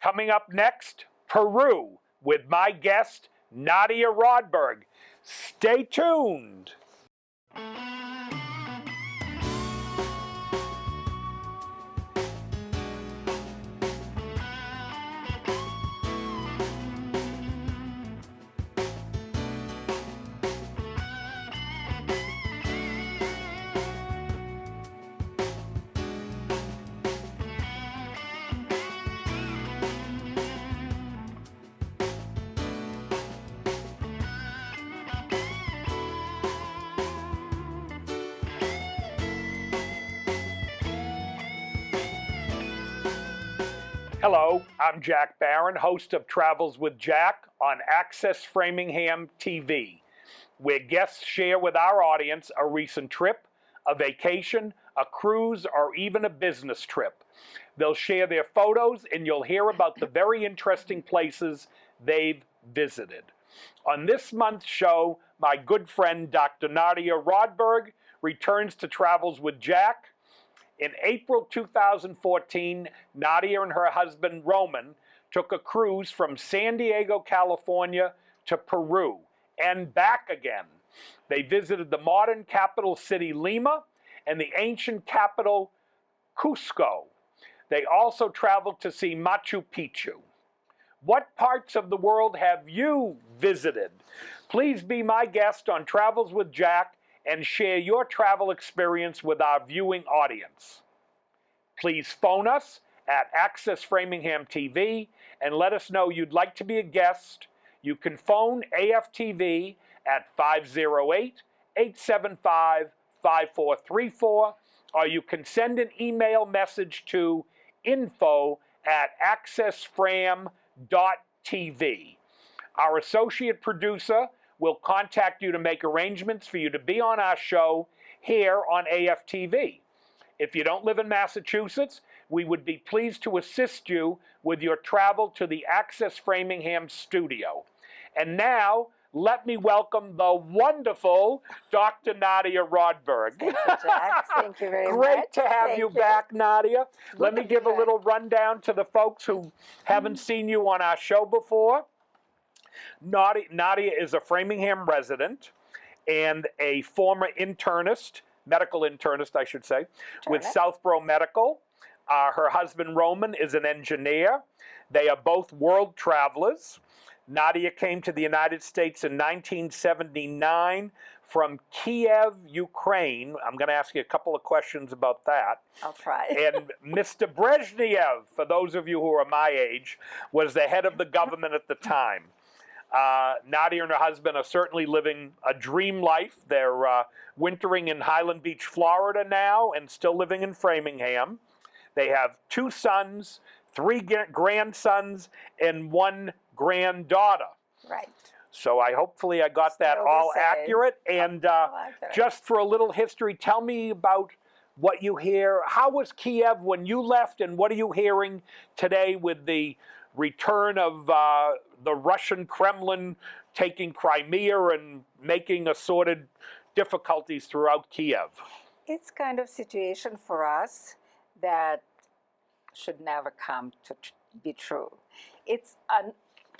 Coming up next, Peru, with my guest, Nadia Rodberg. Stay tuned. Hello, I'm Jack Barron, host of Travels with Jack on Access Framingham TV, where guests share with our audience a recent trip, a vacation, a cruise, or even a business trip. They'll share their photos and you'll hear about the very interesting places they've visited. On this month's show, my good friend Dr. Nadia Rodberg returns to Travels with Jack. In April 2014, Nadia and her husband Roman took a cruise from San Diego, California to Peru and back again. They visited the modern capital city Lima and the ancient capital Cusco. They also traveled to see Machu Picchu. What parts of the world have you visited? Please be my guest on Travels with Jack and share your travel experience with our viewing audience. Please phone us at Access Framingham TV and let us know you'd like to be a guest. You can phone AFTV at 508-875-5434, or you can send an email message to info@accessfram.tv. Our associate producer will contact you to make arrangements for you to be on our show here on AFTV. If you don't live in Massachusetts, we would be pleased to assist you with your travel to the Access Framingham studio. And now, let me welcome the wonderful Dr. Nadia Rodberg. Thank you, Jack. Thank you very much. Great to have Thank you back, Nadia. Let me give a back. little rundown to the folks who haven't seen you on our show before. Nadia is a Framingham resident and a former internist, medical internist, I should say, with Southborough Medical. Her husband, Roman, is an engineer. They are both world travelers. Nadia came to the United States in 1979 from Kiev, Ukraine. I'm going to ask you a couple of questions about that. I'll try. And Mr. Brezhnev, for those of you who are my age, was the head of the government at the time. Nadia and her husband are certainly living a dream life. They're wintering in Highland Beach, Florida now, and still living in Framingham. They have 2 sons, 3 grandsons, and 1 granddaughter. Right. So hopefully I got that all accurate. And just for a little history, tell me about what you hear. How was Kiev when you left, and what are you hearing today with the return of the Russian Kremlin taking Crimea and making assorted difficulties throughout Kiev? It's kind of situation for us that should never come to be true. It's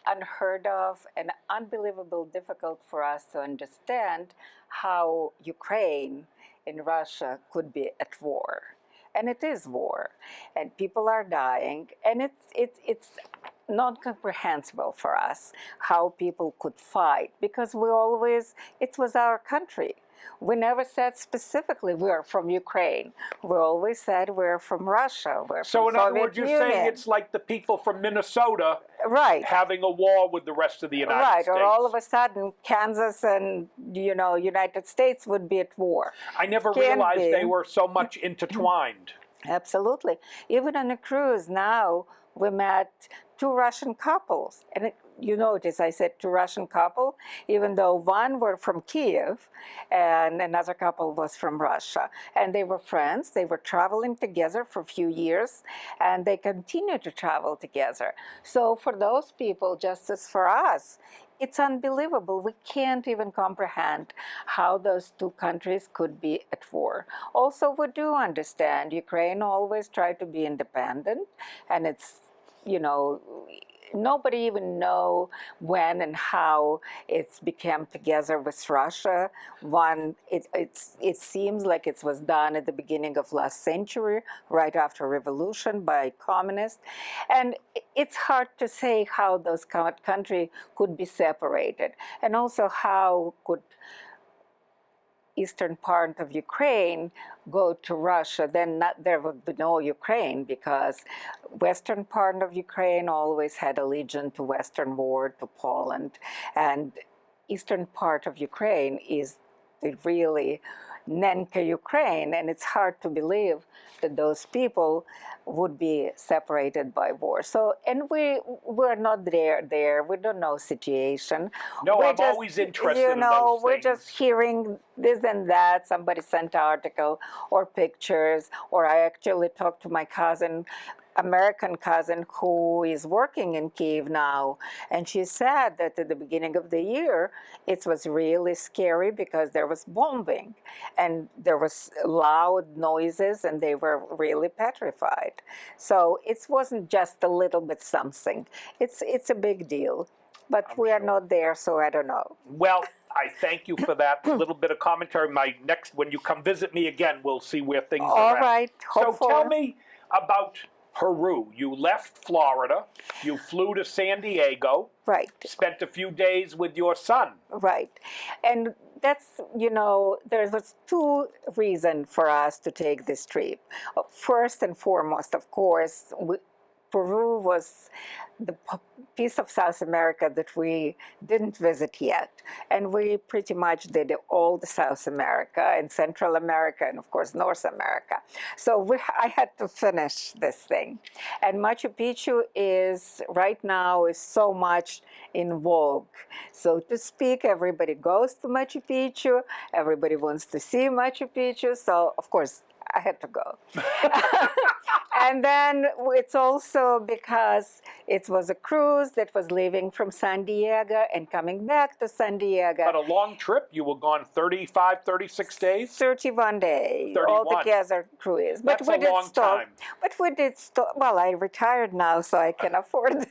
unheard of and unbelievable difficult for us to understand how Ukraine and Russia could be at war. And it is war, and people are dying, and it's not comprehensible for us how people could fight, because it was our country. We never said specifically we're from Ukraine. We always said we're from Russia. We're so from in other Soviet words, you're Union. saying it's like the people from Minnesota Right. having a war with the rest of the United States. Right, or all of a sudden Kansas and United States would be at war. I never realized they were so much intertwined. Absolutely. Even on a cruise now, we met 2 Russian couples. And you notice I said 2 Russian couple, even though one were from Kiev and another couple was from Russia. And they were friends. They were traveling together for a few years, and they continue to travel together. So for those people, just as for us, it's unbelievable. We can't even comprehend how those 2 countries could be at war. Also, we do understand Ukraine always tried to be independent, and it's you know, nobody even know when and how it's became together with Russia. It seems like it was done at the beginning of last century, right after revolution by communists, and it's hard to say how those countries could be separated, and also how could eastern part of Ukraine go to Russia, then there would be no Ukraine, because western part of Ukraine always had allegiance to Western war, to Poland, and eastern part of Ukraine is the really Nenka Ukraine, and it's hard to believe that those people would be separated by war. So, and we're not there. We don't know situation. No, we're I'm just, always interested you in know, those we're things. just hearing this and that. Somebody sent article or pictures, or I actually talked to my cousin, American cousin, who is working in Kiev now, and she said that at the beginning of the year it was really scary because there was bombing and there was loud noises and they were really petrified. So it wasn't just a little bit something. It's a big deal, but we are not there, so I don't know. Well, I thank you for that little bit of commentary. When you come visit me again, we'll see where things are All at. right, So hopefully. tell me about Peru. You left Florida, you flew to San Diego, Right. spent a few days with your son. Right. And that's, you know, there was two reasons for us to take this trip. First and foremost, of course, Peru was the piece of South America that we didn't visit yet. And we pretty much did all the South America and Central America and, of course, North America. So I had to finish this thing. And Machu Picchu right now, is so much in vogue. So to speak, everybody goes to Machu Picchu. Everybody wants to see Machu Picchu. So, of course, I had to go. And then it's also because it was a cruise that was leaving from San Diego and coming back to San Diego. But a long trip. You were gone 35, 36 days? 31 days 31. altogether cruise. But That's a long time. But we did stop. Well, I retired now, so I can afford.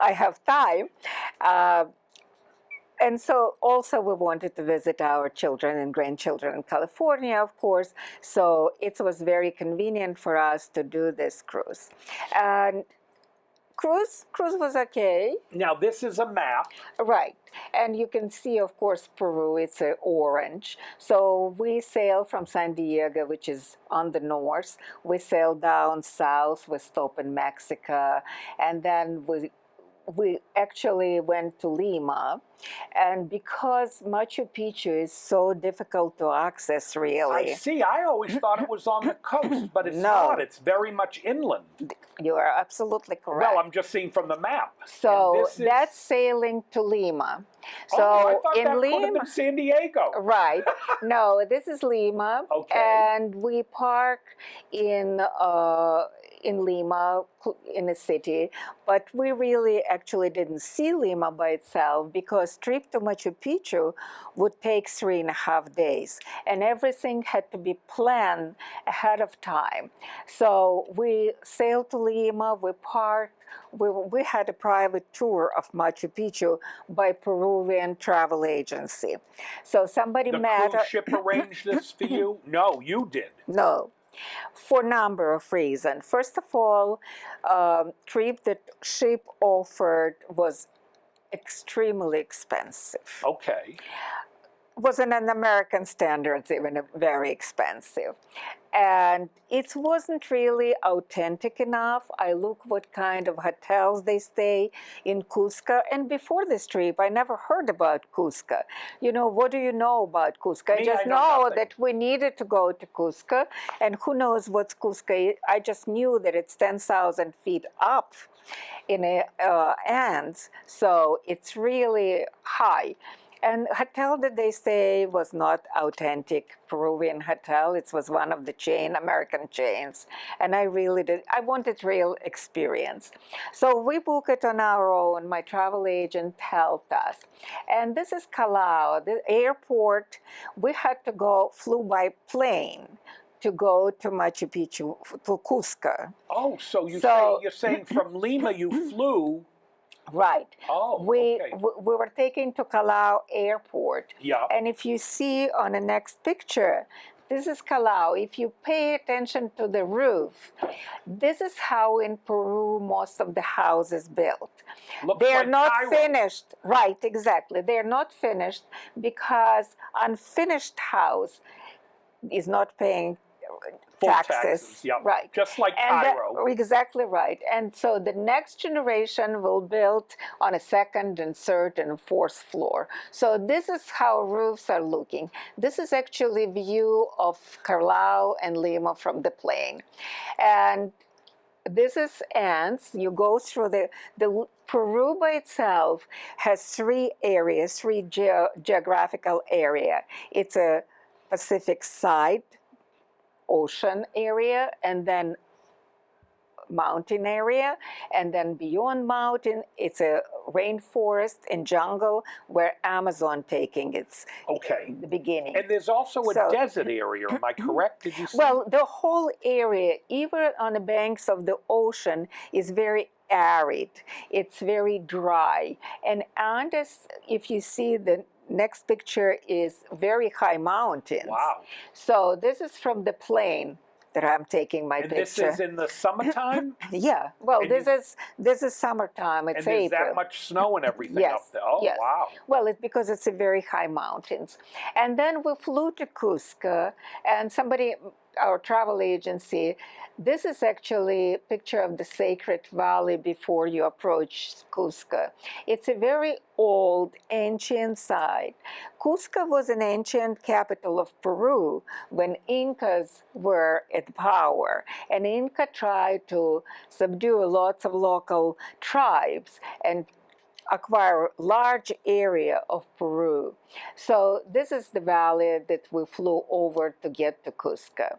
I have time. And so also we wanted to visit our children and grandchildren in California, of course. So it was very convenient for us to do this cruise. And cruise was okay. Now, this is a map. Right. And you can see, of course, Peru, it's orange. So we sail from San Diego, which is on the north. We sail down south, we stop in Mexico, and then we actually went to Lima. And because Machu Picchu is so difficult to access, really. I see. I always thought it was on the coast, but it's No. not. It's very much inland. You are absolutely correct. Well, I'm just seeing from the map. So And this is- that's sailing to Lima. So oh, I thought in that could have Lima, been San Diego. right? No, this is Lima. Okay. And we park in Lima, in the city, but we really actually didn't see Lima by itself because trip to Machu Picchu would take 3.5 days, and everything had to be planned ahead of time. So we sailed to Lima, we parked, we had a private tour of Machu Picchu by Peruvian travel agency. So somebody The met cruise ship arranged this for you? No, you did. No, for a number of reasons. First of all, trip that ship offered was extremely expensive. Okay. Was in an American standards even very expensive. And it wasn't really authentic enough. I looked what kind of hotels they stay in Cusco. And before this trip, I never heard about Cusco. You know, what do you know about Cusco? I Me, just I know know nothing. that we needed to go to Cusco. And who knows what's Cusco is. I just knew that it's 10,000 feet up in ants. So it's really high. And hotel that they say was not authentic Peruvian hotel. It was one of the American chains. And I wanted real experience. So we booked it on our own. My travel agent helped us. And this is Callao, the airport. We had to flew by plane to go to Machu Picchu, to Cusco. Oh, so So- you're saying from Lima you flew. Right. Oh, we, okay. we were taken to Callao Airport. Yeah. And if you see on the next picture, this is Callao. If you pay attention to the roof, this is how in Peru most of the houses built. Looks They're like not Cairo. finished. Right, exactly. They're not finished because unfinished house is not paying Full taxes. yeah. Right. Just like And Cairo. exactly right. And so the next generation will build on a second and third and fourth floor. So this is how roofs are looking. This is actually view of Callao and Lima from the plane. And this is ants. You go through the Peru by itself has three areas, three geographical area. It's a Pacific side, ocean area, and then mountain area, and then beyond mountain it's a rainforest and jungle where Amazon taking its Okay. the beginning. And there's also a So- desert area, am I correct? Did you see? Well, the whole area, even on the banks of the ocean, is very arid. It's very dry. And Andes, if you see the next picture, is very high mountains. Wow. So this is from the plane that I'm taking my And this picture. is in the summertime? Yeah. Well, And this is summertime. It's And there's April. that much snow and everything Yes, up there. Oh, yes. wow. Well, it's because it's a very high mountains. And then we flew to Cusco, and somebody, our travel agency, this is actually a picture of the Sacred Valley before you approach Cusco. It's a very old, ancient site. Cusco was an ancient capital of Peru when Incas were at power. And Inca tried to subdue lots of local tribes and acquire large area of Peru. So this is the valley that we flew over to get to Cusco.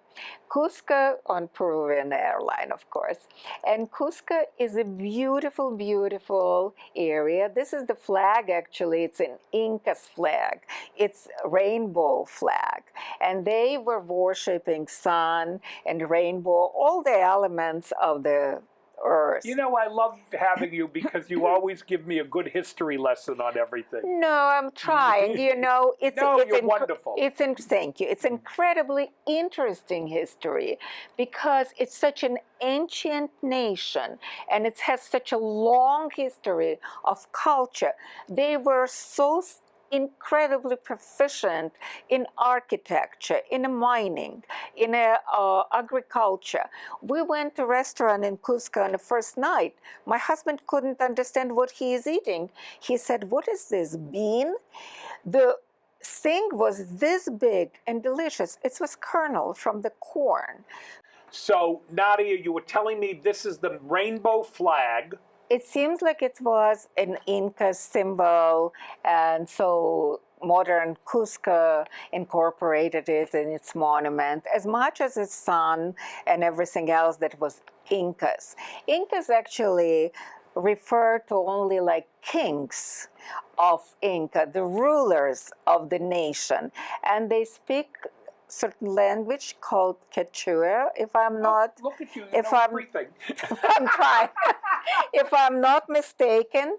Cusco on Peruvian airline, of course. And Cusco is a beautiful, beautiful area. This is the flag, actually. It's an Inca's flag. It's a rainbow flag. And they were worshiping sun and rainbow, all the elements of the earth. You know, I love having you because you always give me a good history lesson on everything. No, I'm trying. You know, it's No, it's you're wonderful. Thank you. It's incredibly interesting history because it's such an ancient nation and it has such a long history of culture. They were so incredibly proficient in architecture, in mining, in agriculture. We went to a restaurant in Cusco on the first night. My husband couldn't understand what he is eating. He said, "What is this, bean?" The thing was this big and delicious. It was kernel from the corn. So, Nadia, you were telling me this is the rainbow flag. It seems like it was an Inca symbol, and so modern Cusco incorporated it in its monument as much as its sun and everything else that was Incas. Incas actually refer to only like kings of Inca, the rulers of the nation, and they speak certain language called Quechua, if I'm not Oh, look at you, you if know I'm- everything. I'm trying. If I'm not mistaken.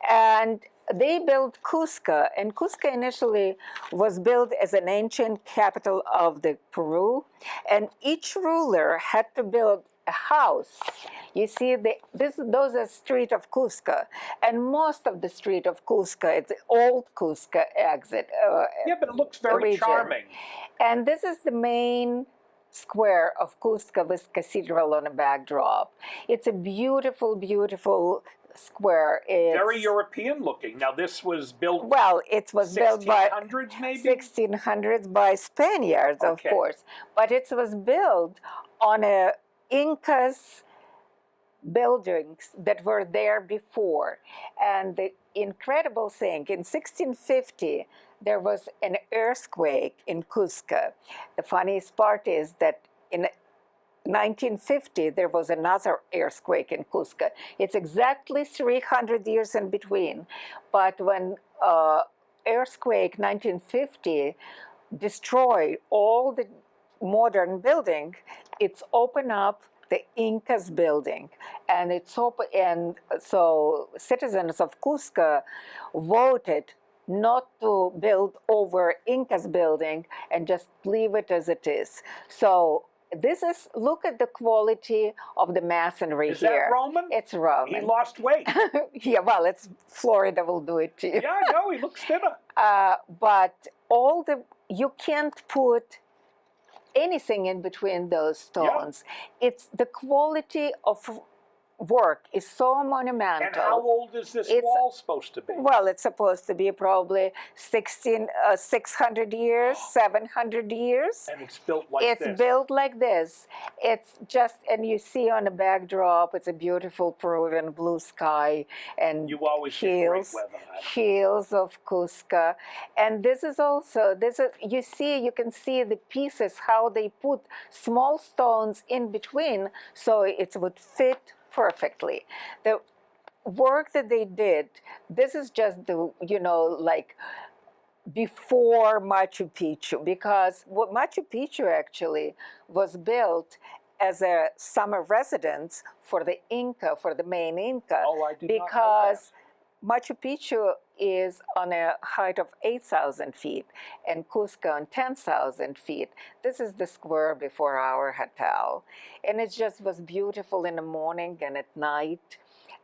And they built Cusco, and Cusco initially was built as an ancient capital of the Peru, and each ruler had to build a house. You see, those are street of Cusco, and most of the street of Cusco, it's old Cusco exit. Yeah, but it looks very region. charming. And this is the main square of Cusco with cathedral on a backdrop. It's a beautiful, beautiful square. It's, Very European looking. Now, this was built well, it was built by 1600s maybe? 1600s by Spaniards, of Okay. course. But it was built on a Incas buildings that were there before. And the incredible thing, in 1650, there was an earthquake in Cusco. The funniest part is that in 1950, there was another earthquake in Cusco. It's exactly 300 years in between. But when earthquake 1950 destroyed all the modern building, it's open up the Incas building, and it's open, and so citizens of Cusco voted not to build over Incas building and just leave it as it is. So this is, look at the quality of the masonry Is here. that Roman? It's He Roman. lost weight. Yeah, well, it's Florida will do it to you. Yeah, I know, he looks thinner. But all the, you can't put anything in between those stones. It's the quality of work is so monumental. And how old is this It's- wall supposed to be? Well, it's supposed to be probably 600 years, 700 years. And it's built like It's this. built like this. It's just, and you see on the backdrop, it's a beautiful Peruvian blue sky and You always get great hills, weather. I don't know. hills of Cusco. And this is also, this is, you see, you can see the pieces, how they put small stones in between so it would fit perfectly. The work that they did, this is just the, you know, like before Machu Picchu, because what Machu Picchu actually was built as a summer residence for the Inca, for the main Inca, Oh, I did not know because Machu Picchu is on a height of 8,000 feet and Cusco on 10,000 feet. This is the square before our hotel. And it just was beautiful in the morning and at night.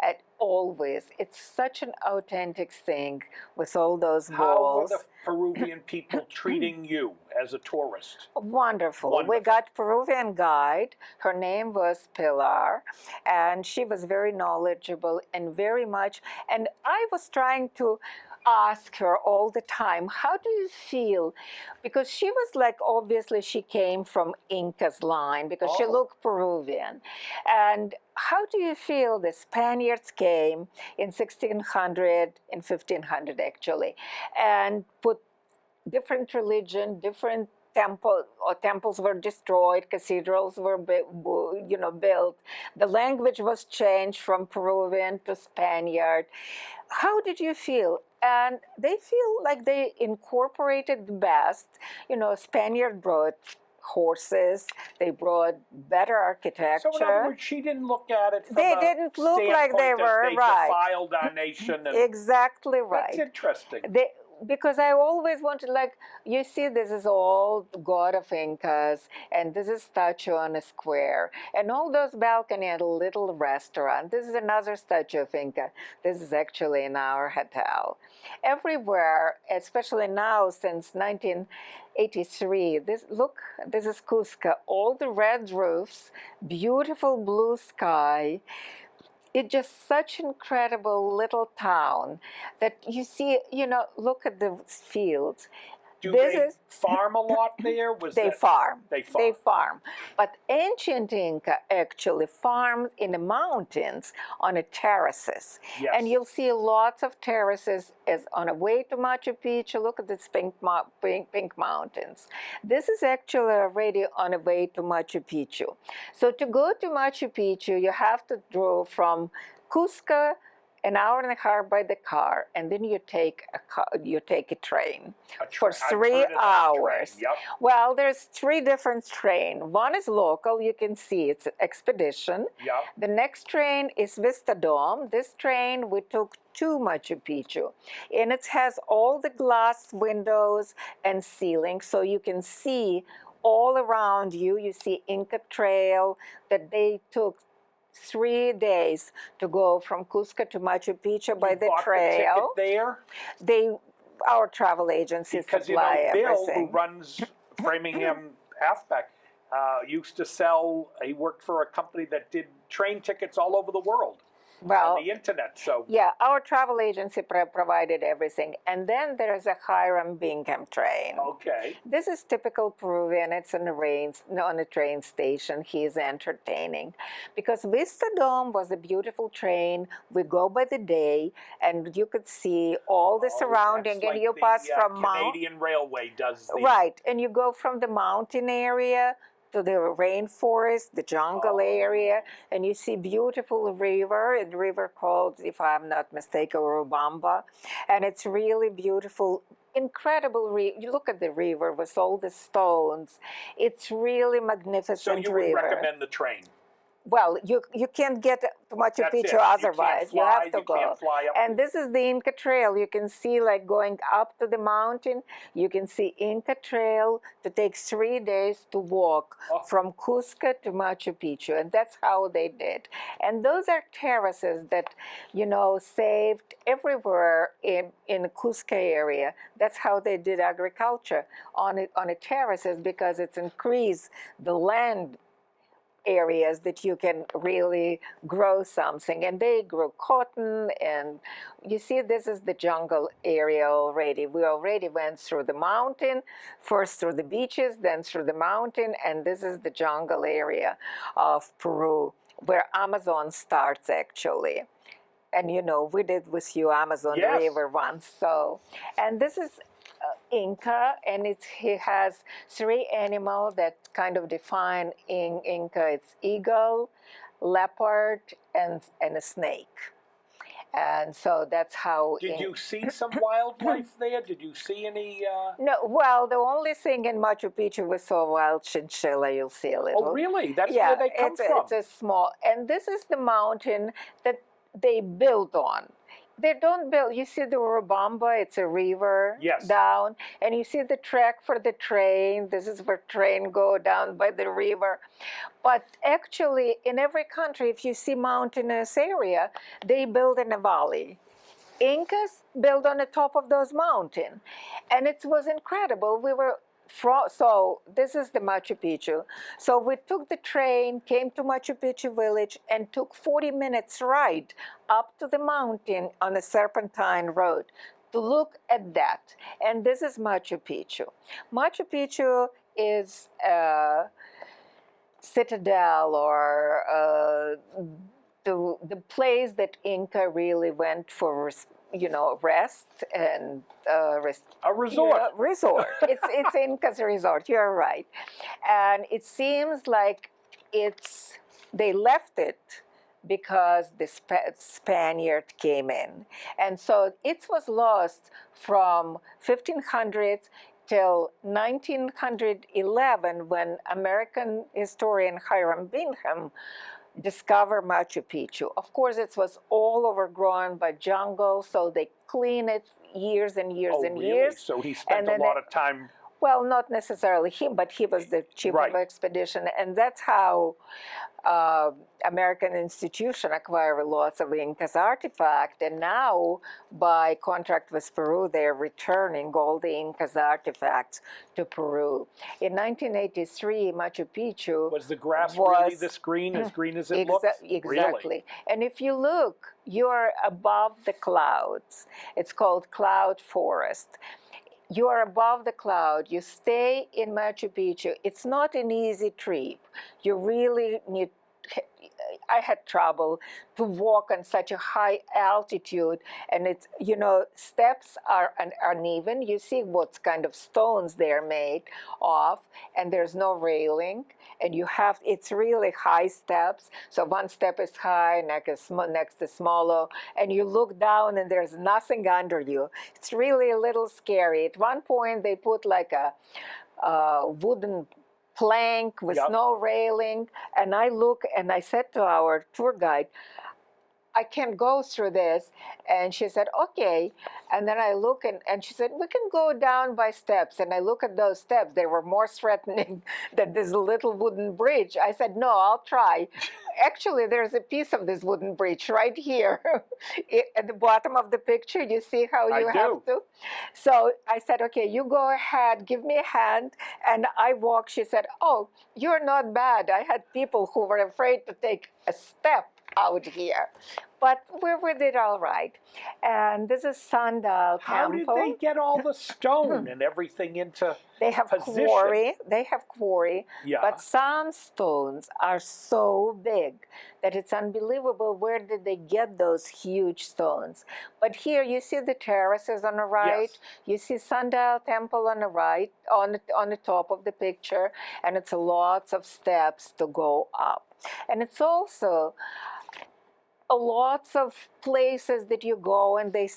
And always, it's such an authentic thing with all those How were walls. the Peruvian people treating you as a tourist? Wonderful. We Wonderful. got Peruvian guide. Her name was Pilar, and she was very knowledgeable and very much. And I was trying to ask her all the time, how do you feel? Because she was like, obviously she came from Inca's line because she Oh. looked Peruvian. And how do you feel the Spaniards came in 1600, in 1500 actually, and put different religion, different temples were destroyed, cathedrals were built. The language was changed from Peruvian to Spaniard. How did you feel? And they feel like they incorporated the best. You know, Spaniard brought horses, they brought better architecture. So in other words, she didn't look at it from They a didn't look like they standpoint of were, they right. defiled our nation. And Exactly right. That's interesting. Because I always wanted, like, you see, this is all the god of Incas, and this is statue on a square, and all those balcony and a little restaurant. This is another statue of Inca. This is actually in our hotel. Everywhere, especially now since 1983, this is Cusco. All the red roofs, beautiful blue sky. It's just such incredible little town that you see, you know, look at the fields. Do they farm a lot there? They farm. They farm. They farm. But ancient Inca actually farmed in the mountains on the terraces. Yes. And you'll see lots of terraces as on the way to Machu Picchu. Look at these pink mountains. This is actually already on the way to Machu Picchu. So to go to Machu Picchu, you have to drive from Cusco an hour and a half by the car, and then you take a train for I've 3 heard of that hours. train. Yep. Well, there's 3 different trains. One is local, you can see it's an expedition. Yep. The next train is Vista Dome. This train we took to Machu Picchu, and it has all the glass windows and ceiling, so you can see all around you. You see Inca Trail that they took 3 days to go from Cusco to Machu Picchu by You the bought trail. the ticket there? Our travel agency Because you supply know Bill, everything. who runs Framingham Halfback, used to sell. He worked for a company that did train tickets all over the world Well, on the internet. So yeah, our travel agency provided everything. And then there's a Hiram Bingham train. okay, This is typical Peruvian. It's on a train station. He's entertaining. Because Vista Dome was a beautiful train. We go by the day, and you could see all the surrounding, that's and like you the, pass from Canadian Railway does. The, Right, and you go from the mountain area to the rainforest, the jungle area, and you see beautiful river, a river called, if I'm not mistaken, Urubamba, and it's really beautiful incredible. You look at the river with all the stones. It's really magnificent So you would river. recommend the train? Well, you can't get to Machu That's Picchu it. otherwise. You can't fly, have to you go. can't fly up. And this is the Inca Trail. You can see like going up to the mountain. You can see Inca Trail. It takes 3 days to walk from Cusco to Machu Picchu, and that's how they did. And those are terraces that, saved everywhere in the Cusco area. That's how they did agriculture on the terraces, because it's increased the land areas that you can really grow something. And they grow cotton, and you see this is the jungle area already. We already went through the mountain, first through the beaches, then through the mountain, and this is the jungle area of Peru, where Amazon starts actually. And we did with you Amazon River once. So, and this is Inca, and he has 3 animals that kind of define in Inca. It's eagle, leopard, and a snake. And so that's how. Did you see some wildlife there? Did you see any? No, well, the only thing in Machu Picchu we saw wild chinchilla. You'll see a little. Oh, really? That's where they come from. It's a small, and this is the mountain that they build on. They don't build. You see the Urubamba, it's a river down, and you see the track for the train. This is where train go down by the river. But actually, in every country, if you see mountainous area, they build in a valley. Incas built on the top of those mountains, and it was incredible. So this is the Machu Picchu. So we took the train, came to Machu Picchu village, and took 40 minutes ride up to the mountain on a serpentine road to look at that. And this is Machu Picchu. Machu Picchu is a citadel, or the place that Inca really went for rest and a resort. Resort. It's Inca's resort. You're right, and it seems like they left it because the Spaniard came in, and so it was lost from 1500s till 1911, when American historian Hiram Bingham discover Machu Picchu. Of course, it was all overgrown by jungle, so they clean it years and years and years. So he spent a lot of time. Well, not necessarily him, but he was the chief of expedition, and that's how American institution acquired lots of Incas artifact, and now by contract with Peru, they're returning all the Incas artifacts to Peru. In 1983, Machu Picchu was the grass really this green, as green as it looks? Exactly. Really? And if you look, you're above the clouds. It's called cloud forest. You are above the cloud. You stay in Machu Picchu. It's not an easy trip. You really need. I had trouble to walk on such a high altitude, and it's steps are uneven. You see what kind of stones they're made of, and there's no railing, and it's really high steps. So one step is high, next is smaller, and you look down and there's nothing under you. It's really a little scary. At one point they put like a wooden plank with no railing, and I said to our tour guide, I can't go through this. And she said, okay. And then I look, and she said, we can go down by steps. And I look at those steps. They were more threatening than this little wooden bridge. I said, no, I'll try. Actually, there's a piece of this wooden bridge right here. At the bottom of the picture, you see how you have to? So I said, okay, you go ahead, give me a hand. And I walked. She said, oh, you're not bad. I had people who were afraid to take a step out here, but we did all right. And this is Sandal How Temple. did they get all the stone and everything into They have position? quarry, but some stones are so big that it's unbelievable. Where did they get those huge stones? But here you see the terraces on the right. Yes. You see Sandal Temple on the right, on the top of the picture, and it's lots of steps to go up. And it's also lots of places that you go and they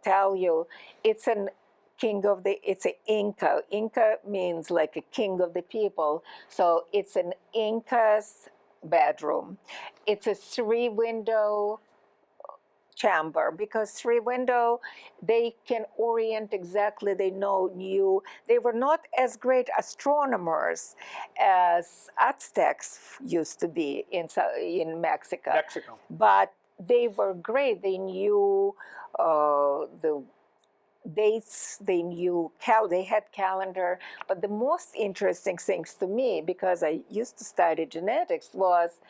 tell you it's an king of the, it's a Inca. Inca means like a king of the people. So it's an Inca's bedroom. It's a 3-window chamber, because 3-window, they can orient exactly, they knew they were not as great astronomers as Aztecs used to be in Mexico. But they were great. They knew the dates, they knew they had calendar. But the most interesting things to me, because I used to study genetics, was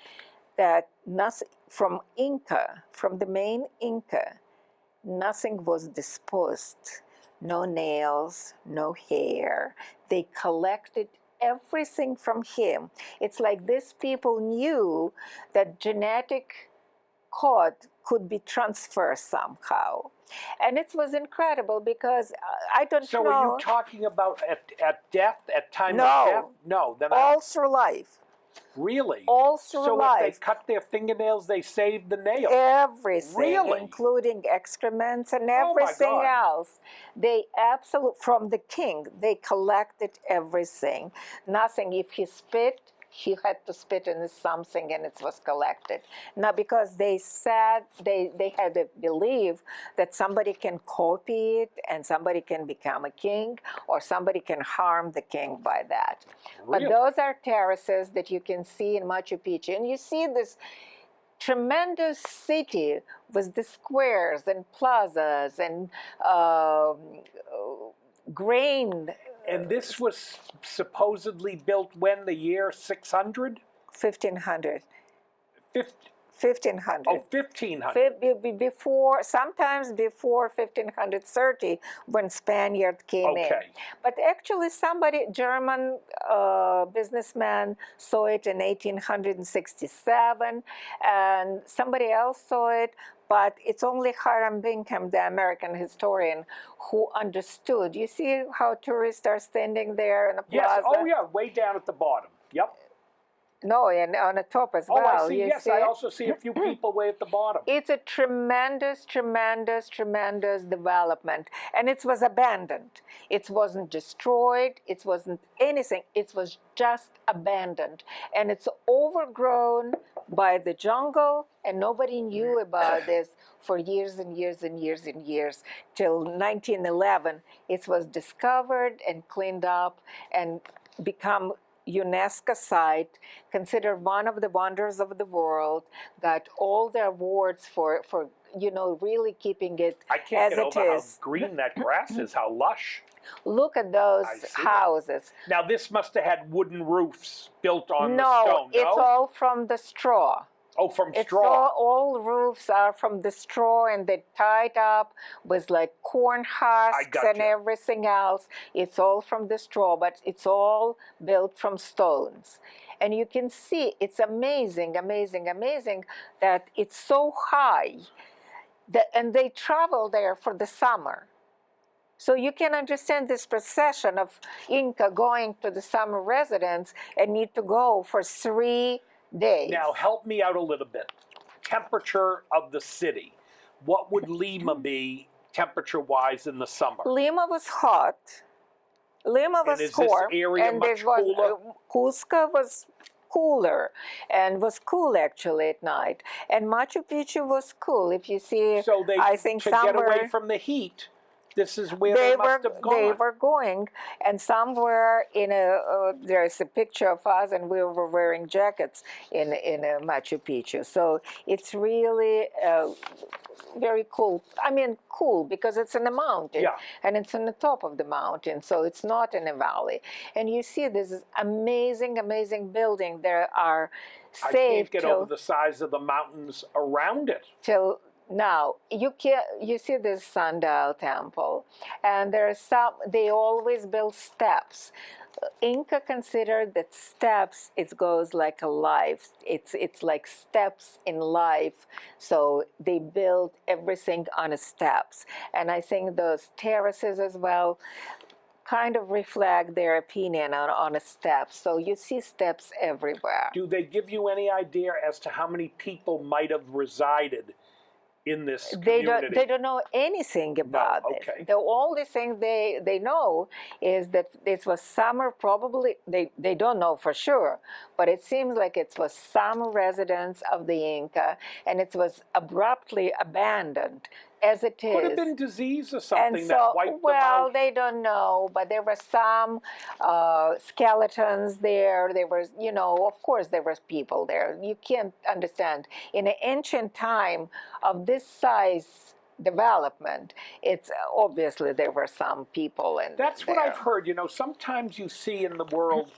that nothing from the main Inca, nothing was disposed. No nails, no hair. They collected everything from him. It's like these people knew that genetic code could be transferred somehow. And it was incredible, because I don't know. So are you talking about at death, at time No. of death? No. Then all through life. Really? All through life. So if they cut their fingernails, they saved the nail? Everything, really? Including excrements and everything else. They from the king, they collected everything. Nothing. If he spit, he had to spit in something and it was collected. Now, because they said, they had a belief that somebody can copy it and somebody can become a king, or somebody can harm the king by that. Really? But those are terraces that you can see in Machu Picchu. And you see this tremendous city with the squares and plazas and grain. And this was supposedly built when, the year 600? 1500. 1500. Oh, 1500. Sometimes before 1530, when Spaniard came in. But actually German businessman saw it in 1867, and somebody else saw it. But it's only Hiram Bingham, the American historian, who understood. You see how tourists are standing there in the plaza? Yes, oh yeah, way down at the bottom. Yep. No, and on the top as well. Oh, I see, yes, I also see a few people way at the bottom. It's a tremendous, tremendous, tremendous development. And it was abandoned. It wasn't destroyed. It wasn't anything. It was just abandoned. And it's overgrown by the jungle, and nobody knew about this for years and years and years and years. Till 1911, it was discovered and cleaned up and become UNESCO site, considered one of the wonders of the world, got all the awards for really keeping it I can't as get it over is. How green that grass is, how lush. Look at those houses. Now this must have had wooden roofs built on the stone, no? It's all from the straw. Oh, from straw. All roofs are from the straw, and they're tied up with like corn husks and everything else. It's all from the straw, but it's all built from stones. And you can see it's amazing, amazing, amazing that it's so high. And they travel there for the summer. So you can understand this procession of Inca going to the summer residence and need to go for 3 days. Now help me out a little bit. Temperature of the city. What would Lima be temperature-wise in the summer? Lima was hot. Lima was warm. This area and much cooler? Cusco was cooler, and was cool actually at night. And Machu Picchu was cool. If you see, so I think to get away from the heat, this is where they must have gone. They were going, and somewhere there's a picture of us, and we were wearing jackets in Machu Picchu. So it's really very cool. I mean, cool because it's in a mountain, and it's on the top of the mountain, so it's not in a valley. And you see this amazing, amazing building. There are I can't get over the size of the mountains around it. Now you see this sundial temple, and they always build steps. Inca considered that steps, it goes like a life. It's like steps in life. So they build everything on the steps. And I think those terraces as well kind of reflect their opinion on a step. So you see steps everywhere. Do they give you any idea as to how many people might have resided in this They community? don't know anything about this. okay. The only thing they know is that it was summer, probably they don't know for sure, but it seems like it was some residence of the Inca, and it was abruptly abandoned as it is. Could have been disease or And something that so, wiped well, them out. they don't know, but there were some skeletons there. There was, you know, of course, there was people there. You can't understand. In an ancient time of this size development, it's obviously there were some people in That's what there. I've heard. You know, sometimes you see in the world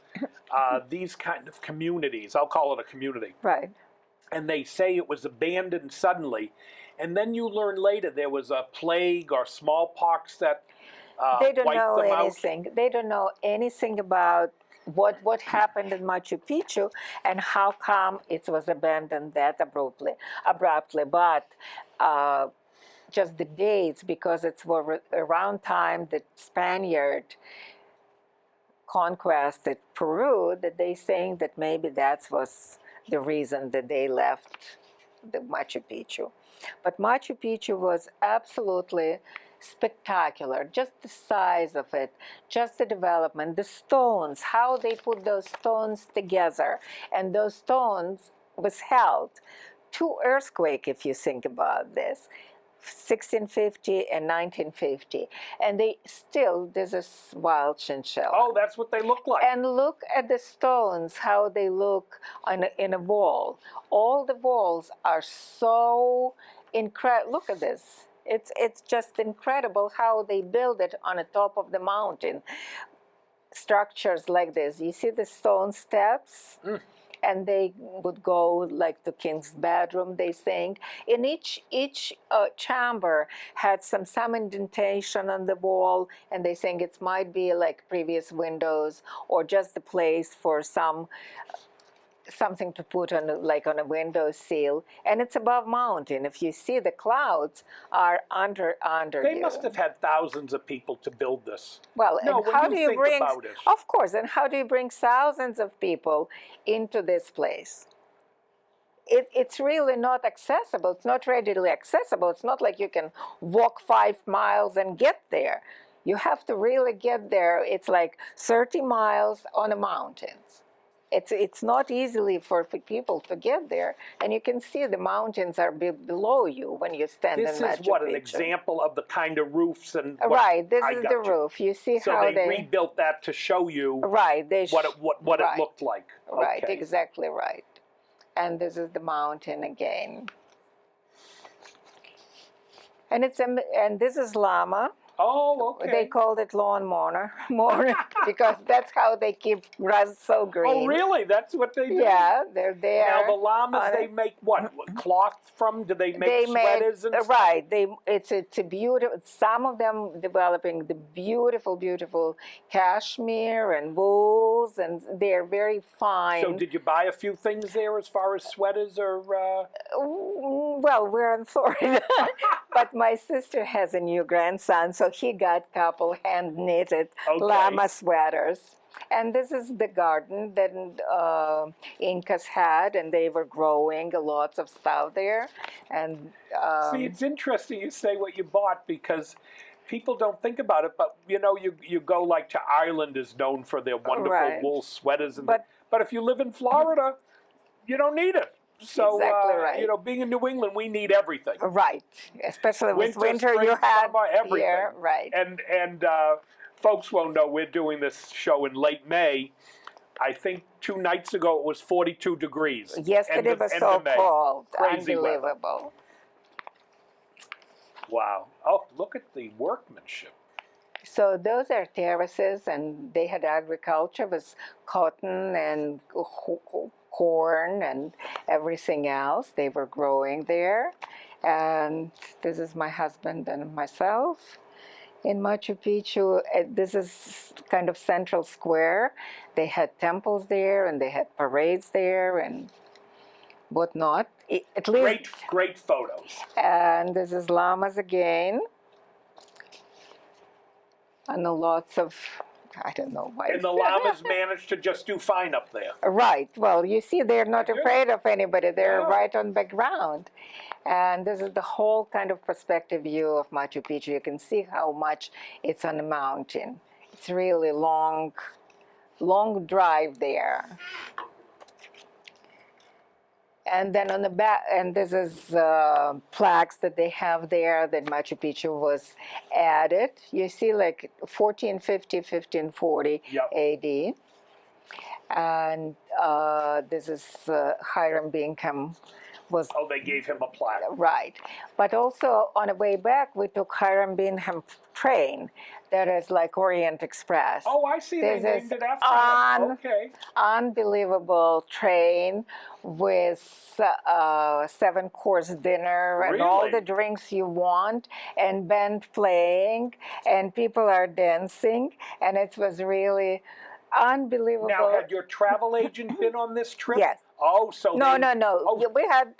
these kind of communities. I'll call it a community. Right. And they say it was abandoned suddenly. And then you learn later there was a plague or smallpox that They don't wiped know them out. anything. They don't know anything about what happened in Machu Picchu and how come it was abandoned that abruptly. But just the dates, because it's around time that Spaniard conquested Peru, that they saying that maybe that was the reason that they left the Machu Picchu. But Machu Picchu was absolutely spectacular, just the size of it, just the development, the stones, how they put those stones together, and those stones was held. Two earthquakes, if you think about this, 1650 and 1950, and they still, there's a wild chinchilla. Oh, that's what they look like. And look at the stones, how they look in a wall. All the walls are so incredible. Look at this. It's just incredible how they build it on the top of the mountain. Structures like this. You see the stone steps? And they would go like the king's bedroom, they think. In each chamber had some indentation on the wall, and they think it might be like previous windows or just the place for something to put on on a window sill. And it's above mountain. If you see, the clouds are under They you. must have had thousands of people to build this. Well, No, and when how you do you think bring? about it. Of course, and how do you bring thousands of people into this place? It's really not accessible. It's not readily accessible. It's not like you can walk 5 miles and get there. You have to really get there. It's like 30 miles on the mountains. It's not easily for people to get there, and you can see the mountains are below you when you stand This in Machu is what, an Picchu. example of the kind of roofs and what, Right, this I is got the you. roof. You see So how they rebuilt that to show you right, they what it right. looked like. Right, Okay. exactly right. And this is the mountain again. And this is llama. Oh, okay. They called it lawn mourner because that's how they keep grass so green. Oh, really? That's what they do? Yeah, they're there. Now, the llamas, on they it. make what? Cloth from? Do they make They sweaters and stuff? right. It's a beautiful. Some of them developing the beautiful cashmere and wools, and they're very fine. So did you buy a few things there as far as sweaters or? Well, we're in Florida, but my sister has a new grandson, so he got a couple hand knitted llama sweaters. And this is the garden that Incas had, and they were growing lots of stuff there. And See, it's interesting you say what you bought, because people don't think about it, but you know, you go like to Ireland is known for their wonderful Right. wool sweaters, and But- but if you live in Florida, you don't need it. So Exactly right. you know, being in New England, we need everything. right, especially with winter, spring, you had summer, everything. here, right. And folks won't know, we're doing this show in late May. I think 2 nights ago it was 42 degrees. Yesterday was end so of May. cold, Crazy weather. unbelievable. Wow. Oh, look at the workmanship. So those are terraces, and they had agriculture with cotton and corn and everything else. They were growing there. And this is my husband and myself. In Machu Picchu, this is kind of central square. They had temples there, and they had parades there, and whatnot. At least. Great photos. And this is llamas again. And lots of I don't know why. And the llamas managed to just do fine up there. Right. Well, you see, they're not Good. afraid of anybody. They're Yeah. right on the ground. And this is the whole kind of perspective view of Machu Picchu. You can see how much it's on a mountain. It's really long drive there. And then on the back, and this is plaques that they have there that Machu Picchu was added. You see, like 1450, 1540 Yep. AD. And this is Hiram Bingham was Oh, they gave him a plaque. right. But also on the way back, we took Hiram Bingham train that is like Orient Express. Oh, I see. They This named is it after him. Okay. Unbelievable train with 7-course dinner and all Really? the drinks you want, and band playing, and people are dancing, and it was really unbelievable. Now, had your travel agent been on this trip? Yes. Oh, so No. Oh. We had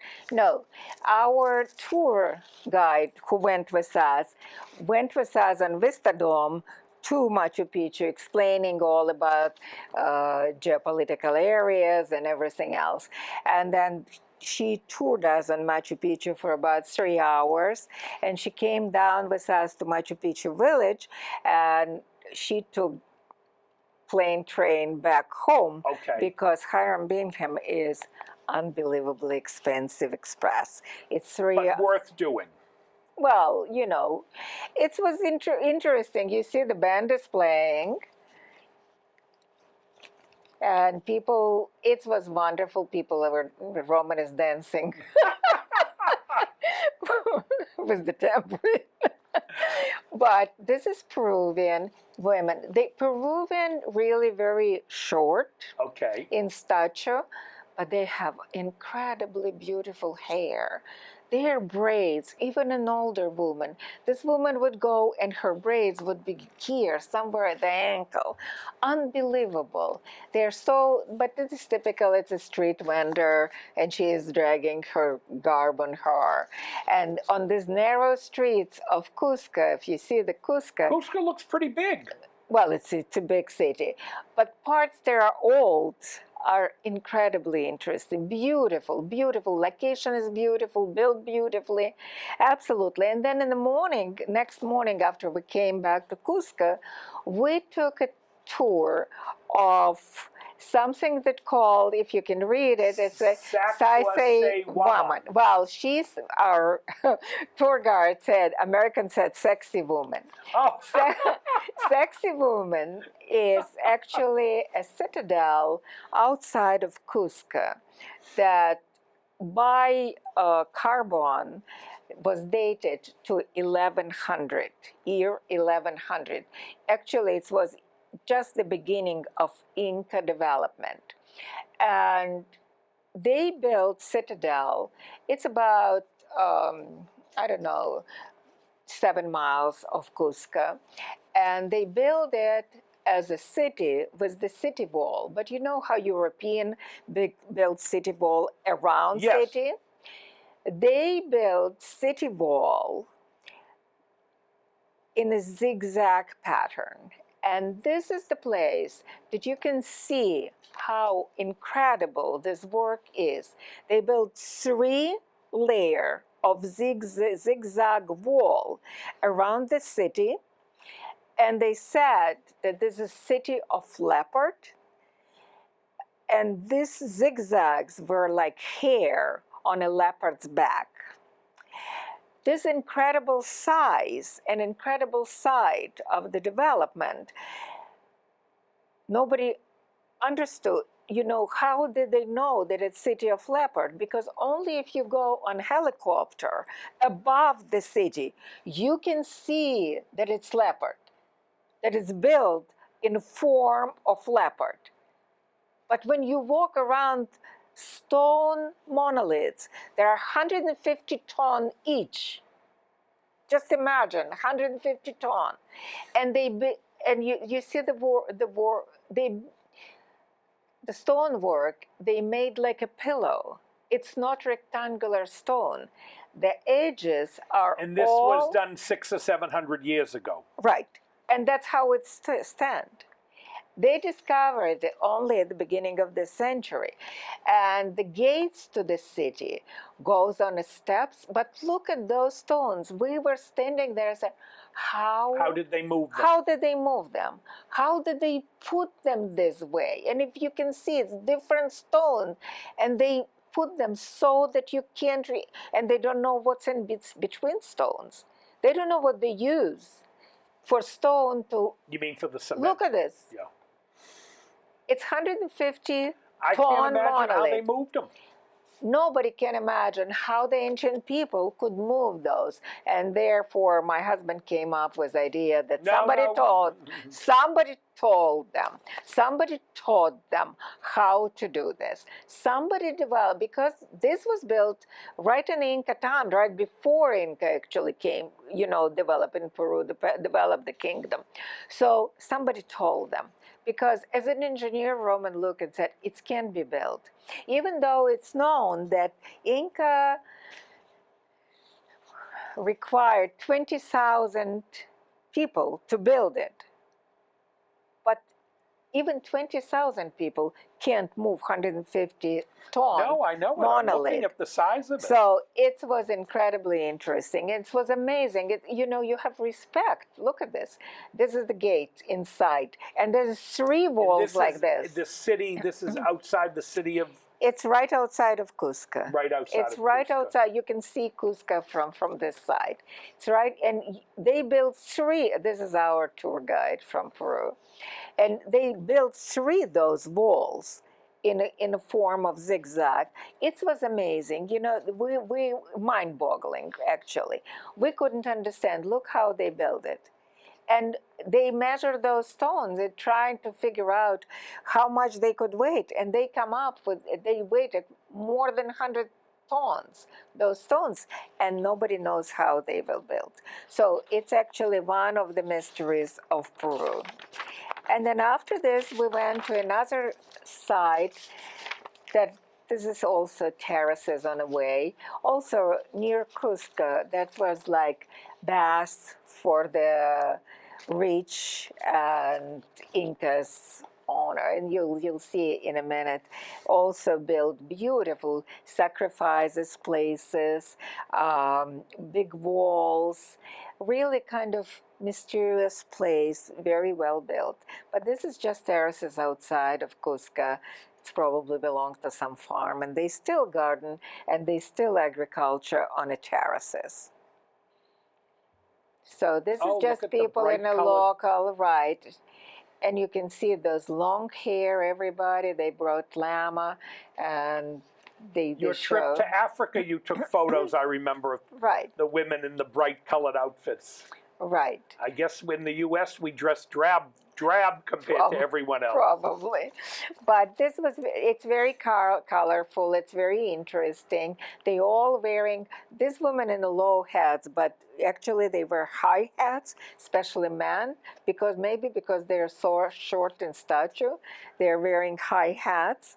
our tour guide who went with us on Vistadome to Machu Picchu, explaining all about geopolitical areas and everything else. And then she toured us on Machu Picchu for about 3 hours, and she came down with us to Machu Picchu village, and she took plane train back home. Okay. Because Hiram Bingham is unbelievably expensive express. It's But worth doing. well, you know, it was interesting. You see the band is playing, and people, it was wonderful. People were, Roman is dancing with the temperate. But this is Peruvian women. The Peruvian really very short Okay. in stature, but they have incredibly beautiful hair. Their braids, even an older woman, this woman would go and her braids would be here, somewhere at the ankle. Unbelievable. They're so, but this is typical, it's a street vendor, and she is dragging her garb on her. And on these narrow streets of Cusco, if you see the Cusco, Cusco looks pretty big. well, it's a big city, but parts that are old are incredibly interesting. Beautiful, beautiful. Location is beautiful, built beautifully, absolutely. And then in the morning, next morning after we came back to Cusco, we took a tour of something that called, if you can read it, it's a woman. Well, she's our tour guide said, American said sexy woman. Oh. Sexy woman is actually a citadel outside of Cusco that by carbon was dated to 1100, year 1100. Actually, it was just the beginning of Inca development. And they built citadel. It's about, 7 miles of Cusco. And they built it as a city with the city wall. But you know how European built city wall around Yes. city? They built city wall in a zigzag pattern. And this is the place that you can see how incredible this work is. They built 3 layers of zigzag wall around the city. And they said that this is a city of leopard. And these zigzags were like hair on a leopard's back. This incredible size and incredible site of the development, nobody understood. You know, how did they know that it's city of leopard? Because only if you go on helicopter above the city, you can see that it's leopard, that it's built in form of leopard. But when you walk around stone monoliths, there are 150 ton each. Just imagine, 150 ton, and you see the stonework they made like a pillow. It's not rectangular stone. The edges are And this was done 600 or 700 years ago. right, and that's how it stand. They discovered it only at the beginning of the century. And the gates to the city goes on the steps, but look at those stones. We were standing there and said, How did they move them? how did they move them? How did they put them this way? And if you can see, it's different stone, and they put them so that you can't, and they don't know what's in between stones. They don't know what they use for stone to. You mean for the cement? Look at this. Yeah. It's 150 I ton can't imagine how monolith. they moved them. Nobody can imagine how the ancient people could move those, and therefore my husband came up with the idea that somebody taught them how to do this. Somebody developed, because this was built right in Inca time, right before Inca actually came, developed in Peru, developed the kingdom. So somebody told them. Because as an engineer, Roman looked and said, it can be built. Even though it's known that Inca required 20,000 people to build it. But even 20,000 people can't move 150 ton No, I know it. monolith. I'm looking at the size of it. So it was incredibly interesting. It was amazing. You have respect. Look at this. This is the gate inside. And there's 3 walls like this. The city, this is outside the city of... It's right outside of Cusco. Right outside It's of right Cusco. outside. You can see Cusco from this side. It's right, and they built 3. This is our tour guide from Peru, and they built 3 of those walls in a form of zigzag. It was amazing. We mind-boggling actually. We couldn't understand. Look how they built it. And they measure those stones. They're trying to figure out how much they could weight. And they come up with, they weighted more than 100 tons, those stones. And nobody knows how they were built. So it's actually one of the mysteries of Peru. And then after this, we went to another site that this is also terraces on the way. Also near Cusco, that was like baths for the rich and Incas owner, and you'll see in a minute. Also built beautiful sacrifices places, big walls, really kind of mysterious place, very well built. But this is just terraces outside of Cusco. It probably belongs to some farm, and they still garden and they still agriculture on the terraces. So this is just people in a local, right? And you can see those long hair, everybody. They brought llama, and Your trip to Africa, you took photos, I remember, of right. the women in the bright colored outfits. Right. I guess in the U.S. we dress drab compared to everyone else. Probably. But it's very colorful, it's very interesting. They all wearing, these women in the low hats, but actually they wear high hats, especially men, because they're so short in stature, they're wearing high hats,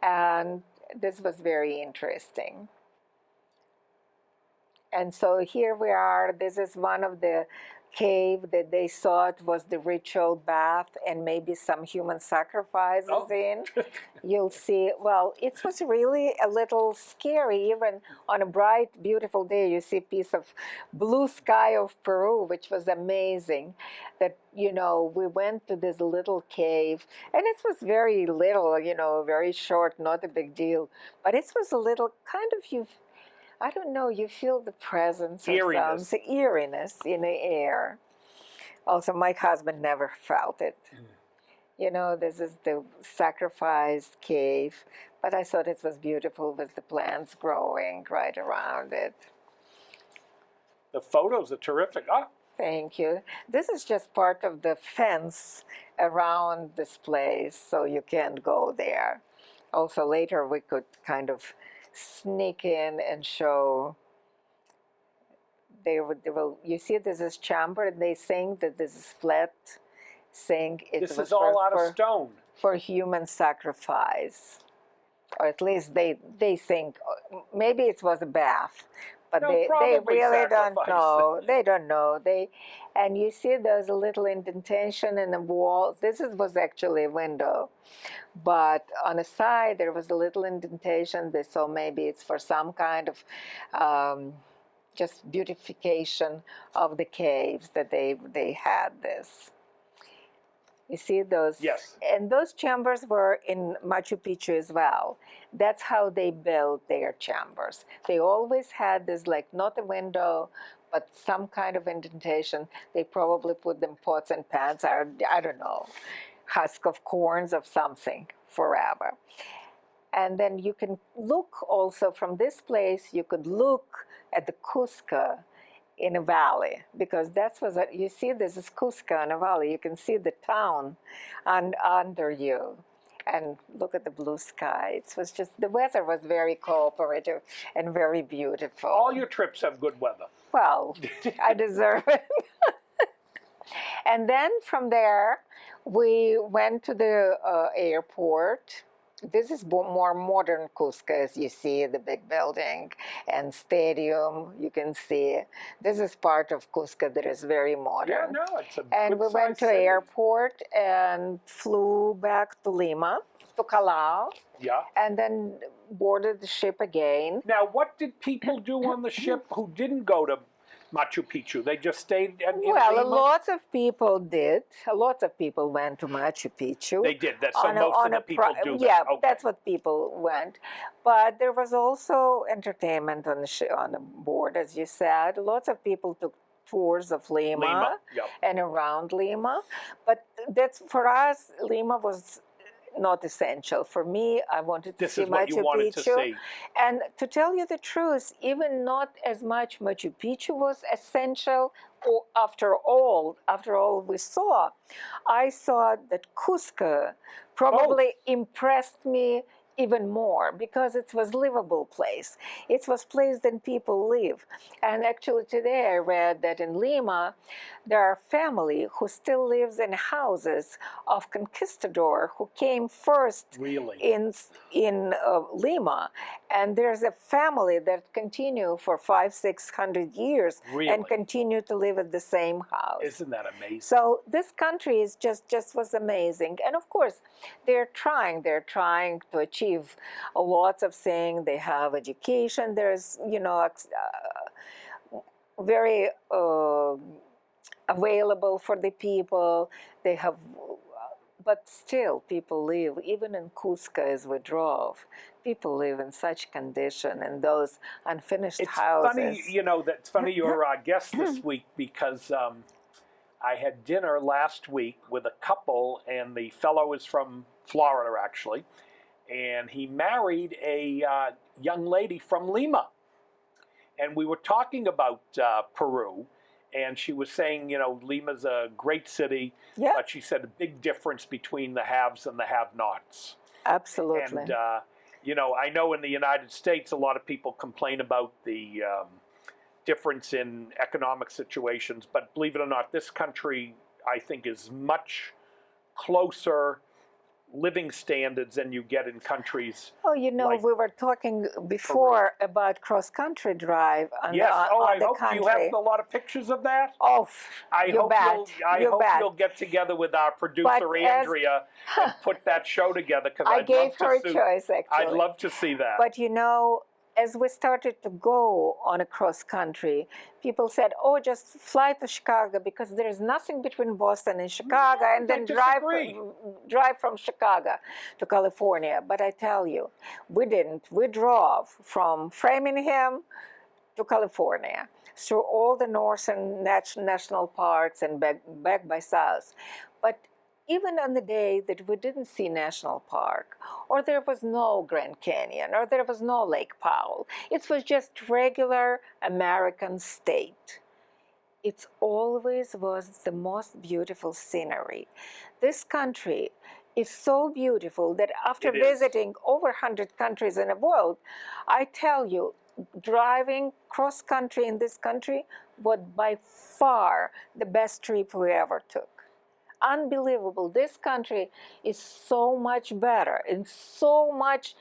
and this was very interesting. And so here we are. This is one of the cave that they thought was the ritual bath and maybe some human sacrifices in. You'll see, well, it was really a little scary. Even on a bright, beautiful day, you see a piece of blue sky of Peru, which was amazing. That, we went to this little cave, and it was very little, very short, not a big deal. But it was a little kind of, I don't know, you feel the presence of some eeriness in the air. Also, my husband never felt it. This is the sacrifice cave, but I thought it was beautiful with the plants growing right around it. The photos are terrific. Thank you. This is just part of the fence around this place, so you can't go there. Also, later we could kind of sneak in and show. They will. You see, this is chamber, and they think that this is flat. This is all out of stone for human sacrifice, or at least they think maybe it was a bath, but They'll they probably really don't sacrifice know. it. They don't know. And you see there's a little indentation in the wall. Was actually a window, but on the side there was a little indentation. So maybe it's for some kind of just beautification of the caves that they had this. You see those? Yes. And those chambers were in Machu Picchu as well. That's how they built their chambers. They always had this, like, not a window, but some kind of indentation. They probably put them pots and pans, or I don't know, husk of corns of something forever. And then you can look also from this place, you could look at the Cusco in a valley, because that's what you see. This is Cusco in a valley. You can see the town under you, and look at the blue sky. It was just, the weather was very cooperative and very beautiful. All your trips have good weather. Well, I deserve it. And then from there, we went to the airport. This is more modern Cusco, as you see, the big building and stadium. You can see this is part of Cusco that is very modern. Yeah, no, it's a And we went to city. airport and flew back to Lima, to Callao, Yeah. and then boarded the ship again. Now, what did people do on the ship who didn't go to Machu Picchu? They just stayed in Well, Lima? lots of people did. Lots of people went to Machu Picchu. They did. That's so most of the people do that. Yeah, Okay. that's what people went. But there was also entertainment on the board, as you said. Lots of people took tours of Lima, Yep. and around Lima. But that's, for us, Lima was not essential. For me, I wanted to This see is what Machu you wanted Picchu. to see. And to tell you the truth, even not as much Machu Picchu was essential. After all we saw, I saw that Cusco probably impressed me even more, because it was livable place. It was place that people live. And actually today I read that in Lima, there are family who still lives in houses of conquistador who came first Really? in Lima. And there's a family that continue for 500-600 years Really? and continue to live at the same house. Isn't that amazing? So this country is just was amazing. And of course, they're trying to achieve lots of things. They have education. There's, very available for the people. They have, but still people live, even in Cusco as we drove, people live in such condition in those unfinished houses. It's funny you're our guest this week, because I had dinner last week with a couple, and the fellow is from Florida, actually, and he married a young lady from Lima. And we were talking about Peru, and she was saying, Lima's a great city, but she said a big difference between the haves and the have-nots. Absolutely. And, I know in the United States, a lot of people complain about the difference in economic situations, but believe it or not, this country, I think, is much closer living standards than you get in countries. Oh, we were talking before about cross-country drive on the I hope country. you have a lot of pictures of that. Oh, I hope you'll get together with our producer Andrea and put that show together, because I gave her a choice, actually. I'd love to see that. But as we started to go on a cross-country, people said, "Oh, just fly to Chicago, because there is nothing between Boston and Chicago, and then drive from Chicago to California." But I tell you, we didn't. We drove from Framingham to California, through all the northern national parks and back by south. But even on the day that we didn't see National Park, or there was no Grand Canyon, or there was no Lake Powell, it was just regular American state. It always was the most beautiful scenery. This country is so beautiful that after visiting over 100 countries in the world, I tell you, driving cross-country in this country was by far the best trip we ever took. Unbelievable. This country is so much better and so much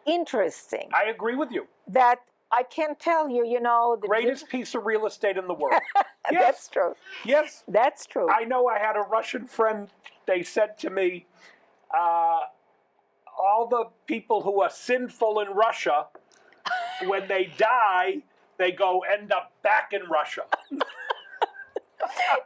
interesting. I agree with you. That I can't tell you, the Greatest piece of real estate in the world. Yes. That's true. Yes. That's true. I know I had a Russian friend, they said to me, all the people who are sinful in Russia, when they die, they go end up back in Russia.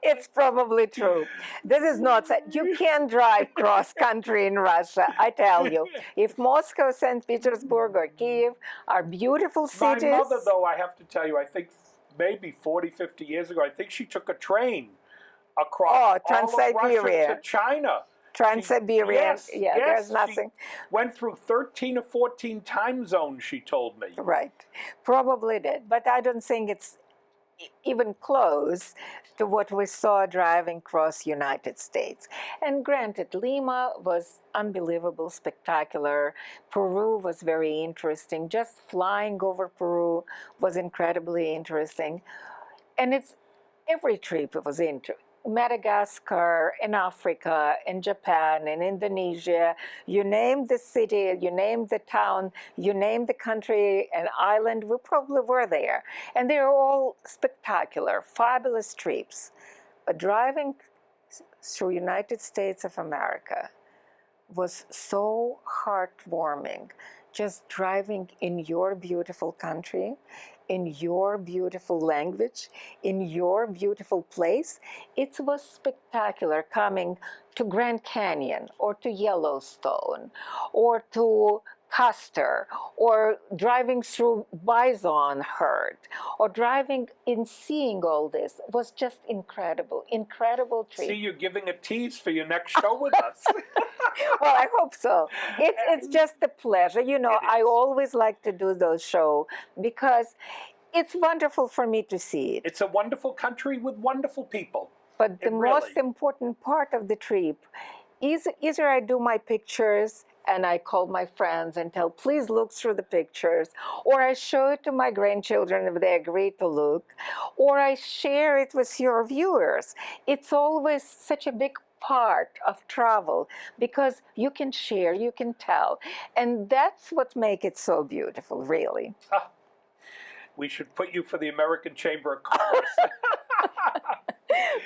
It's probably true. This is not, you can't drive cross country in Russia, I tell you. If Moscow, St. Petersburg, or Kiev are beautiful cities. My mother, though, I have to tell you, I think maybe 40, 50 years ago, I think she took a train across all of Russia to China. Trans-Siberian, yes, there's nothing. She went through 13 or 14 time zones, she told me. Right, probably did, but I don't think it's even close to what we saw driving across United States. And granted, Lima was unbelievable, spectacular. Peru was very interesting. Just flying over Peru was incredibly interesting. And every trip was interesting. Madagascar, in Africa, in Japan, in Indonesia, you name the city, you name the town, you name the country and island, we probably were there. And they're all spectacular, fabulous trips. But driving through United States of America was so heartwarming. Just driving in your beautiful country, in your beautiful language, in your beautiful place. It was spectacular coming to Grand Canyon or to Yellowstone or to Custer or driving through bison herd or driving and seeing all this was just incredible trip. See, you're giving a tease for your next show with us. Well, I hope so. It's just a pleasure. I always like to do those shows because it's wonderful for me to see it. It's a wonderful country with wonderful people. But the most important part of the trip is either I do my pictures and I call my friends and tell, please look through the pictures, or I show it to my grandchildren if they agree to look, or I share it with your viewers. It's always such a big part of travel because you can share, you can tell, and that's what makes it so beautiful, really. We should put you for the American Chamber of Commerce.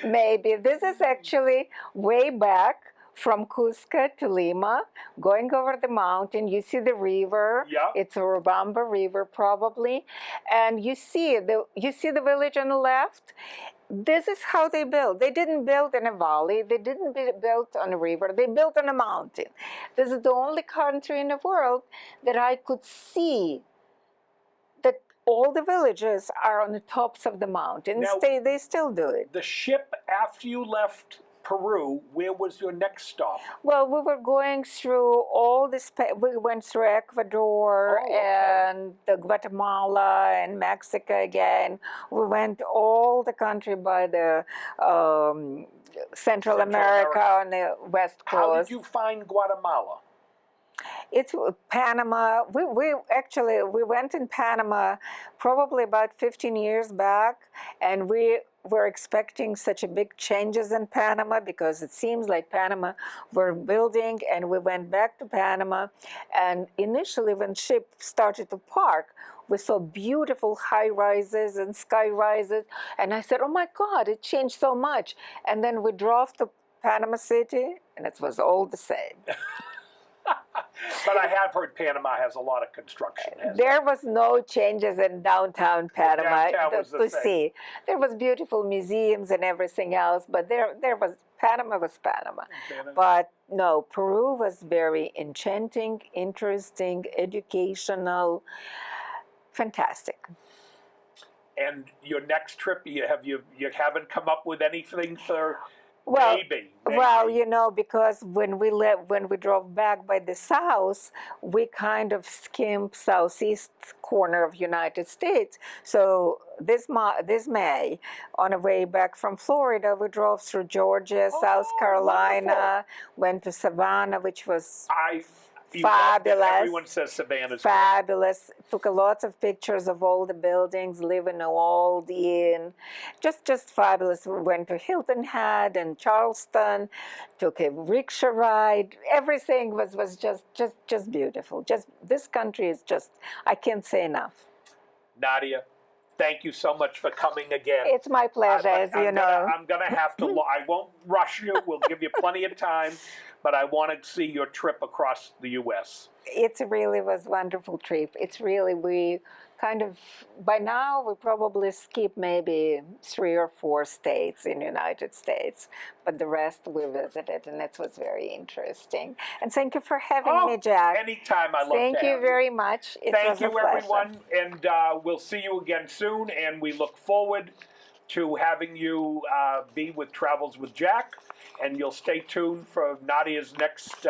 Maybe. This is actually way back from Cusco to Lima, going over the mountain. You see the river. Yeah. It's a Robamba River, probably, and you see the village on the left. This is how they built. They didn't build in a valley. They didn't build on a river. They built on a mountain. This is the only country in the world that I could see that all the villages are on the tops of the mountains. Now, they still do it. The ship, after you left Peru, where was your next stop? Well, we were going through all this. We went through Ecuador and Guatemala and Mexico again. We went all the country by the Central America on the west coast. How did you find Guatemala? It's Panama. We went in Panama probably about 15 years back, and we were expecting such a big changes in Panama because it seems like Panama were building, and we went back to Panama. And initially, when ship started to park, we saw beautiful high rises and sky rises, and I said, "Oh my God, it changed so much!" And then we drove to Panama City, and it was all the same. But I have heard Panama has a lot of construction. There was no changes in downtown Panama to see. There was beautiful museums and everything else, but Panama was Panama. But no, Peru was very enchanting, interesting, educational, fantastic. And your next trip, you haven't come up with anything for? Well, maybe. Well, because when we drove back by the south, we kind of skimmed southeast corner of United States. So this May, on the way back from Florida, we drove through Georgia, South Carolina, went to Savannah, which was fabulous. Everyone says Savannah's fabulous. Took a lot of pictures of all the buildings, living all the inn. Just fabulous. We went to Hilton Head and Charleston, took a rickshaw ride. Everything was just beautiful. Just this country is just, I can't say enough. Nadia, thank you so much for coming again. It's my pleasure, as you know. I'm going to have to, I won't rush you. We'll give you plenty of time, but I want to see your trip across the U.S. It really was a wonderful trip. It's really, we kind of, by now, we probably skip maybe 3 or 4 states in the United States, but the rest we visited, and it was very interesting. And thank you for having me, Jack. Anytime. I love Thank to you have very much. It Thank was a you, pleasure. everyone, and we'll see you again soon, and we look forward to having you be with Travels with Jack, and you'll stay tuned for Nadia's next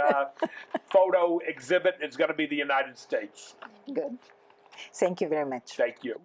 photo exhibit. It's going to be the United States. Good. Thank you very much. Thank you.